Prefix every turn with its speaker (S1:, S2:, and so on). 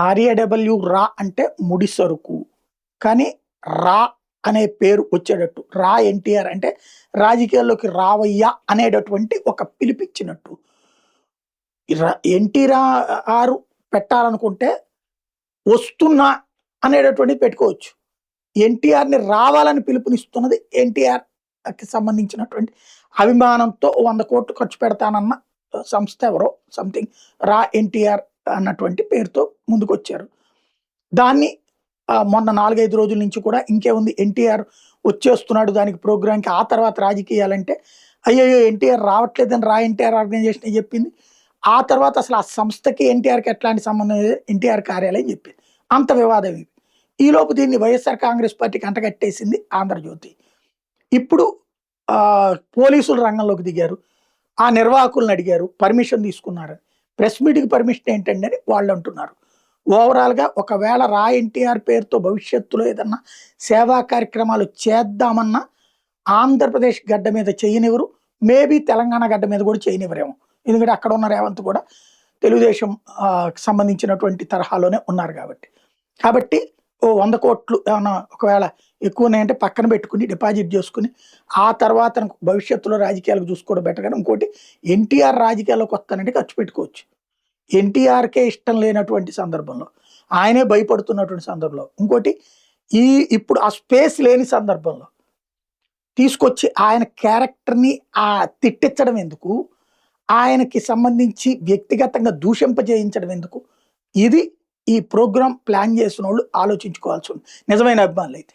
S1: RAW రా అంటే ముడి సరుకు. కానీ రా అనే పేరు వచ్చేటట్టు రా ఎన్టీఆర్ అంటే రాజకీయాల్లోకి రావయ్యా అనేటటువంటి ఒక పిలిపిచ్చినట్టు. ఎన్టీఆర్ పెట్టాలనుకుంటే వస్తున్నా అనేటటువంటిది పెట్టుకోవచ్చు. ఎన్టీఆర్‌ని రావాలని పిలుపునిస్తున్నది ఎన్టీఆర్‌కి సంబంధించినటువంటి అభిమానంతో 100 కోట్లు ఖర్చు పెడతానన్న సంస్థ ఎవరో సంథింగ్ రా ఎన్టీఆర్ అన్నటువంటి పేరుతో ముందుకొచ్చారు. దాన్ని మొన్న 4, 5 రోజుల నుంచి కూడా ఇంకేముంది ఎన్టీఆర్ వచ్చేస్తున్నాడు దానికి ప్రోగ్రామ్‌కి ఆ తర్వాత రాజకీయాలంటే అయ్యయ్యో! ఎన్టీఆర్ రావట్లేదని రా ఎన్టీఆర్ ఆర్గనైజేషనే చెప్పింది. ఆ తర్వాత అసలు ఆ సంస్థకి ఎన్టీఆర్‌కి ఎట్లాంటి సంబంధం లేదు ఎన్టీఆర్ కార్యాలయం చెప్పింది. అంత వివాదం ఇది. ఈలోపు దీన్ని వైఎస్ఆర్ కాంగ్రెస్ పార్టీకి అంటగట్టేసింది ఆంధ్రజ్యోతి. ఇప్పుడు పోలీసులు రంగంలోకి దిగారు. ఆ నిర్వాహకులను అడిగారు. పర్మిషన్ తీసుకున్నారు. ప్రెస్ మీట్‌కి పర్మిషన్ ఏంటండి అని వాళ్ళు అంటున్నారు. ఓవరాల్‌గా ఒకవేళ రా ఎన్టీఆర్ పేరుతో భవిష్యత్తులో ఏదన్నా సేవా కార్యక్రమాలు చేద్దామన్నా ఆంధ్రప్రదేశ్ గడ్డ మీద చేయనివ్వరు. మేబీ తెలంగాణ గడ్డ మీద కూడా చేయనివ్వరేమో. ఎందుకంటే అక్కడ ఉన్న రేవంత్ కూడా తెలుగుదేశం సంబంధించినటువంటి తరహాలోనే ఉన్నారు కాబట్టి. కాబట్టి ఓ 100 కోట్లు ఏమన్నా ఒకవేళ ఎక్కువన్నాయంటే పక్కన పెట్టుకుని డిపాజిట్ చేసుకుని ఆ తర్వాత భవిష్యత్తులో రాజకీయాలకు చూసుకోవడం బెటర్. కానీ ఇంకోటి ఎన్టీఆర్ రాజకీయాల్లోకి వస్తానంటే ఖర్చు పెట్టుకోవచ్చు. ఎన్టీఆర్‌కే ఇష్టం లేనటువంటి సందర్భంలో, ఆయనే భయపడుతున్నటువంటి సందర్భంలో, ఇంకోటి ఇప్పుడు ఆ స్పేస్ లేని సందర్భంలో తీసుకొచ్చి ఆయన క్యారెక్టర్‌ని తిట్టించడం ఎందుకు? ఆయనకి సంబంధించి వ్యక్తిగతంగా దూషింపజేయించడం ఎందుకు? ఇది ఈ ప్రోగ్రామ్ ప్లాన్ చేసినోళ్ళు ఆలోచించుకోవాల్సి ఉంది. నిజమైన అభిమానులైతే.